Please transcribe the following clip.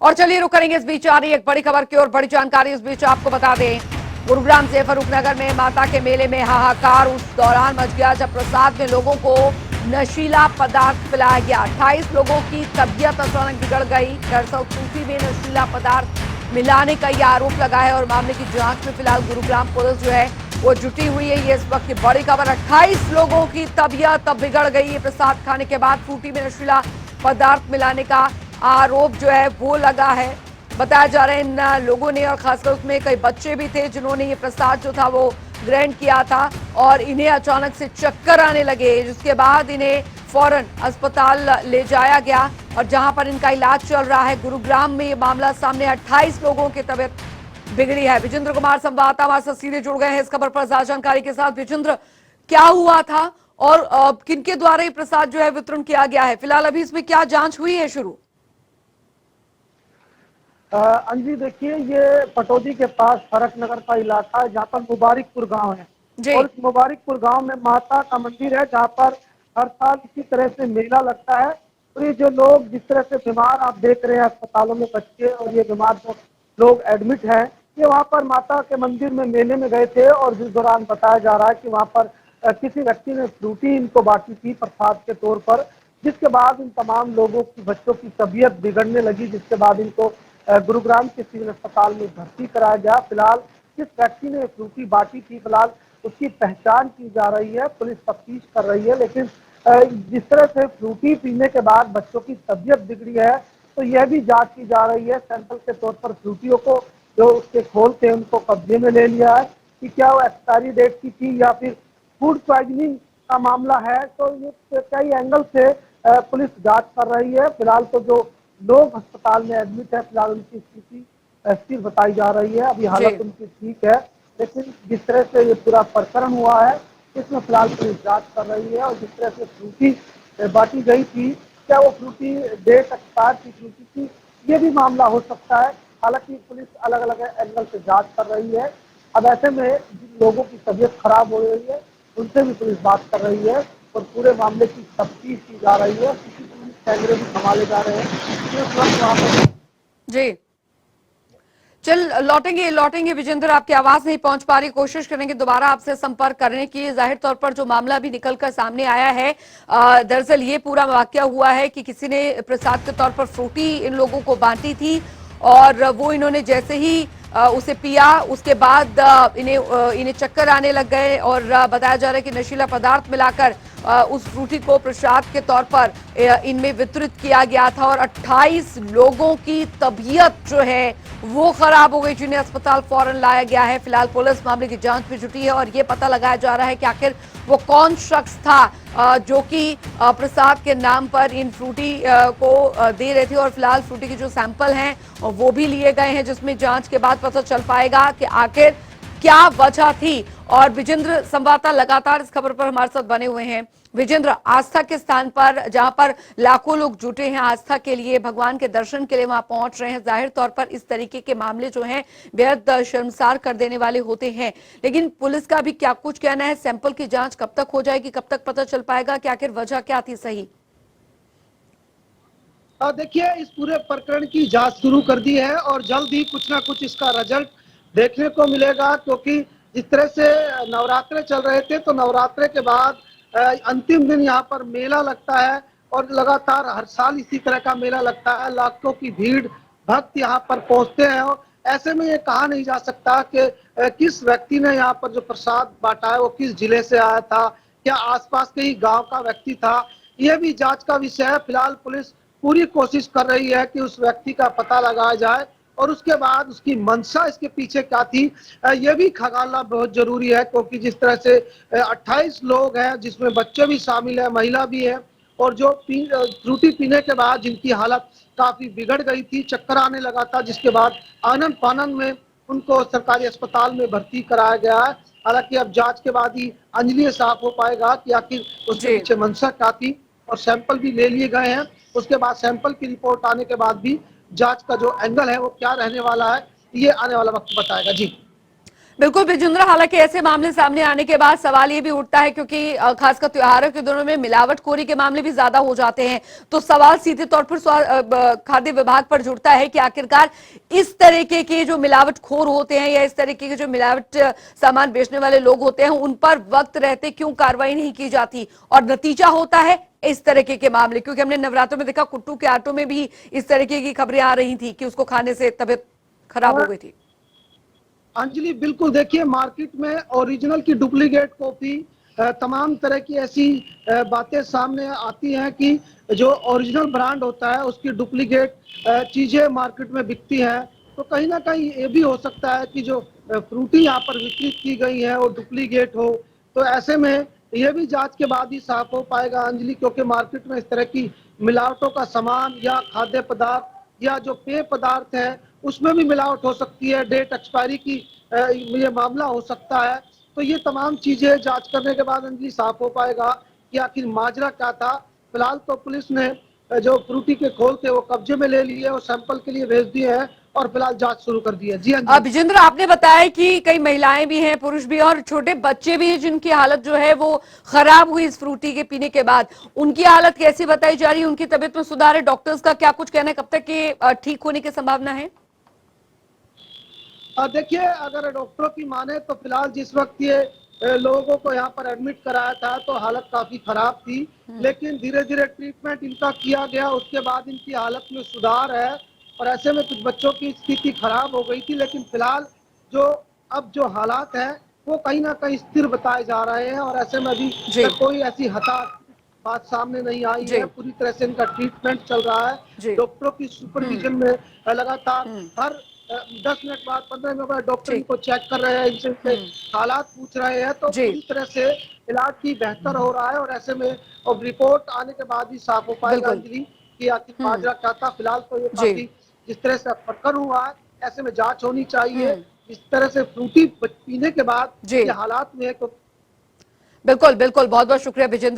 और चलिए रुक करेंगे इस बीच आ रही एक बड़ी खबर की और बड़ी जानकारी इस बीच आपको बता दें। गुरुग्राम से फरूखनगर में माता के मेले में हाहाकार उस दौरान मच गया जब प्रसाद में लोगों को नशीला पदार्थ पिलाया गया। 28 लोगों की तबीयत अचानक बिगड़ गई। दरअसल सूफी में नशीला पदार्थ मिलाने का यह आरोप लगा है और मामले की जांच में फिलहाल गुरुग्राम पुलिस जो है वो जुटी हुई है। ये इस वक्त की बड़ी खबर। 28 लोगों की तबीयत अब बिगड़ गई है प्रसाद खाने के बाद। फ्रूटी में नशीला पदार्थ मिलाने का आरोप जो है वो लगा है। बताया जा रहा है इन लोगों ने, और खासकर उसमें कई बच्चे भी थे जिन्होंने ये प्रसाद जो था वो ग्रहण किया था और इन्हें अचानक से चक्कर आने लगे, जिसके बाद इन्हें फौरन अस्पताल ले जाया गया और जहां पर इनका इलाज चल रहा है। गुरुग्राम में ये मामला सामने 28 लोगों की तबीयत बिगड़ी है। विजेंद्र कुमार संवाददाता हमारे साथ सीधे जुड़ गए हैं इस खबर पर ज्यादा जानकारी के साथ। विजेंद्र, क्या हुआ था और किनके द्वारा ये प्रसाद जो है वितरण किया गया है? फिलहाल अभी इसमें क्या जांच हुई है शुरू? अंजी देखिए, ये पटौदी के पास फरकनगर का इलाका है जहाँ पर मुबारकपुर गांव है। जी। और इस मुबारकपुर गांव में माता का मंदिर है जहाँ पर हर साल इसी तरह से मेला लगता है। तो ये जो लोग जिस तरह से बीमार आप देख रहे हैं अस्पतालों में बच्चे और ये बीमार जो लोग एडमिट हैं, ये वहाँ पर माता के मंदिर में मेले में गए थे और जिस दौरान बताया जा रहा है कि वहाँ पर किसी व्यक्ति ने फ्रूटी इनको बांटी थी प्रसाद के तौर पर, जिसके बाद इन तमाम लोगों की बच्चों की तबीयत बिगड़ने लगी, जिसके बाद इनको गुरुग्राम के सिविल अस्पताल में भर्ती कराया गया। फिलहाल जिस व्यक्ति ने फ्रूटी बांटी थी, फिलहाल उसकी पहचान की जा रही है, पुलिस तफ्तीश कर रही है। लेकिन जिस तरह से फ्रूटी पीने के बाद बच्चों की तबीयत बिगड़ी है, तो यह भी जांच की जा रही है। सैंपल के तौर पर फ्रूटियों को जो उसके खोल थे उनको कब्जे में ले लिया है कि क्या वो एक्सपायरी डेट की थी या फिर फूड पॉइजनिंग का मामला है। तो ये कई एंगल से पुलिस जांच कर रही है। फिलहाल तो जो लोग अस्पताल में एडमिट है, फिलहाल उनकी स्थिति स्थिर बताई जा रही है, अभी हालत उनकी ठीक है। लेकिन जिस तरह से ये पूरा प्रकरण हुआ है, इसमें फिलहाल पुलिस जांच कर रही है। और जिस तरह से फ्रूटी बांटी गई थी, क्या वो फ्रूटी डेट एक्सपायर की फ्रूटी थी, ये भी मामला हो सकता है। हालांकि पुलिस अलग अलग एंगल से जांच कर रही है। अब ऐसे में जिन लोगों की तबीयत खराब हो रही है उनसे भी पुलिस बात कर रही है और पूरे मामले की तफ्तीश की जा रही है। सीसीटीवी कैमरे भी संभाले जा रहे हैं। जी, चल लौटेंगे विजेंद्र, आपकी आवाज नहीं पहुंच पा रही, कोशिश करेंगे दोबारा आपसे संपर्क करने की। जाहिर तौर पर जो मामला भी निकलकर सामने आया है, दरअसल ये पूरा वाकया हुआ है कि किसी ने प्रसाद के तौर पर फ्रूटी इन लोगों को बांटी थी और वो इन्होंने जैसे ही उसे पिया उसके बाद इन्हें चक्कर आने लग गए और बताया जा रहा है कि नशीला पदार्थ मिलाकर उस फ्रूटी को प्रसाद के तौर पर इनमें वितरित किया गया था और 28 लोगों की तबीयत जो है वो खराब हो गई, जिन्हें अस्पताल फौरन लाया गया है। फिलहाल पुलिस मामले की जांच में जुटी है और ये पता लगाया जा रहा है कि आखिर वो कौन शख्स था जो कि प्रसाद के नाम पर इन फ्रूटी को दे रहे थे। और फिलहाल फ्रूटी के जो सैंपल हैं वो भी लिए गए हैं, जिसमें जांच के बाद पता चल पाएगा कि आखिर क्या वजह थी। और विजेंद्र संवाददाता लगातार इस खबर पर हमारे साथ बने हुए हैं। विजेंद्र, आस्था के स्थान पर जहां पर लाखों लोग जुटे हैं आस्था के लिए, भगवान के दर्शन के लिए वहां पहुंच रहे हैं, जाहिर तौर पर इस तरीके के मामले जो हैं बेहद शर्मसार कर देने वाले होते हैं। लेकिन पुलिस का भी क्या कुछ कहना है? सैंपल की जांच कब तक हो जाएगी, कब तक पता चल पाएगा कि आखिर वजह क्या थी सही? देखिए, इस पूरे प्रकरण की जांच शुरू कर दी है और जल्द ही कुछ ना कुछ इसका रिजल्ट देखने को मिलेगा। क्योंकि जिस तरह से नवरात्रे चल रहे थे, तो नवरात्रे के बाद अंतिम दिन यहाँ पर मेला लगता है और लगातार हर साल इसी तरह का मेला लगता है। लाखों की भीड़ भक्त यहाँ पर पहुंचते हैं और ऐसे में ये कहा नहीं जा सकता कि किस व्यक्ति ने यहाँ पर जो प्रसाद बांटा है वो किस जिले से आया था, क्या आसपास के ही गांव का व्यक्ति था। यह भी जांच का विषय है। फिलहाल पुलिस पूरी कोशिश कर रही है कि उस व्यक्ति का पता लगाया जाए और उसके बाद उसकी मंशा इसके पीछे क्या थी ये भी खंगालना बहुत जरूरी है। क्योंकि जिस तरह से 28 लोग हैं, जिसमें बच्चे भी शामिल है, महिला भी है, और जो फ्रूटी पीने के बाद जिनकी हालत काफी बिगड़ गई थी, चक्कर आने लगा था, जिसके बाद आनंद फानंद में उनको सरकारी अस्पताल में भर्ती कराया गया है। हालांकि अब जांच के बाद ही अंजलि साफ हो पाएगा कि आखिर उसके पीछे मंशा क्या थी। और सैंपल भी ले लिए गए हैं। उसके बाद सैंपल की रिपोर्ट आने के बाद भी जांच का जो एंगल है वो क्या रहने वाला है, ये आने वाला वक्त बताएगा। जी बिल्कुल विजेंद्र, हालांकि ऐसे मामले सामने आने के बाद सवाल ये भी उठता है, क्योंकि खासकर त्योहारों के दिनों में मिलावटखोरी के मामले भी ज्यादा हो जाते हैं। तो सवाल सीधे तौर पर खाद्य विभाग पर जुड़ता है कि आखिरकार इस तरीके के जो मिलावटखोर होते हैं या इस तरीके के जो मिलावट सामान बेचने वाले लोग होते हैं, उन पर वक्त रहते क्यों कार्रवाई नहीं की जाती और नतीजा होता है इस तरीके के मामले। क्योंकि हमने नवरात्रों में देखा, कुट्टू के आटो में भी इस तरीके की खबरें आ रही थी कि उसको खाने से तबीयत खराब हो गई थी। अंजलि बिल्कुल, देखिए मार्केट में ओरिजिनल की डुप्लीकेट कॉपी, तमाम तरह की ऐसी बातें सामने आती हैं कि जो ओरिजिनल ब्रांड होता है उसकी डुप्लीकेट चीजें मार्केट में बिकती हैं। तो कहीं ना कहीं ये भी हो सकता है कि जो फ्रूटी यहाँ पर वितरित की गई है वो डुप्लीकेट हो। तो ऐसे में ये भी जांच के बाद ही साफ हो पाएगा अंजलि, क्योंकि मार्केट में इस तरह की मिलावटों का सामान या खाद्य पदार्थ या जो पेय पदार्थ है उसमें भी मिलावट हो सकती है, डेट एक्सपायरी की ये मामला हो सकता है। तो ये तमाम चीजें जांच करने के बाद अंजलि साफ हो पाएगा कि आखिर माजरा क्या था। फिलहाल तो पुलिस ने जो फ्रूटी के खोल थे वो कब्जे में ले लिए और सैंपल के लिए भेज दिए हैं और फिलहाल जांच शुरू कर दी है। जी अंजलि। विजेंद्र, आपने बताया कि कई महिलाएं भी हैं, पुरुष भी हैं और छोटे बच्चे भी हैं जिनकी हालत जो है वो खराब हुई इस फ्रूटी के पीने के बाद। उनकी हालत कैसी बताई जा रही है? उनकी तबीयत में सुधार है? डॉक्टर्स का क्या कुछ कहना है? कब तक के ठीक होने की संभावना है? देखिए, अगर डॉक्टरों की माने तो फिलहाल जिस वक्त ये लोगों को यहाँ पर एडमिट कराया था तो हालत काफी खराब थी, लेकिन धीरे धीरे ट्रीटमेंट इनका किया गया, उसके बाद इनकी हालत में सुधार है। और ऐसे में कुछ बच्चों की स्थिति खराब हो गई थी, लेकिन फिलहाल जो अब जो हालात है वो कहीं ना कहीं स्थिर बताए जा रहे हैं और ऐसे में अभी जी तक कोई ऐसी हताश बात सामने नहीं आई जी है। पूरी तरह से इनका ट्रीटमेंट चल रहा है जी। डॉक्टरों की सुपरविजन में। लगातार हम्म। हर 10 मिनट बाद 15 मिनट बाद डॉक्टर ठीक। इनको चेक कर रहे हैं, इनसे इनके हालात पूछ रहे हैं। तो जी। पूरी तरह से इलाज भी बेहतर हो रहा है और ऐसे में अब रिपोर्ट आने के बाद ही साफ हो पाएगा बिल्कुल। अंजलि कि आखिर माजरा क्या था। फिलहाल तो ये जी। काफी जिस तरह से फटकर हुआ है, ऐसे में जांच होनी चाहिए। हम्म। इस तरह से फ्रूटी पीने के बाद जी ये हालात में है तो बिल्कुल बिल्कुल, बहुत बहुत शुक्रिया विजेंद्र।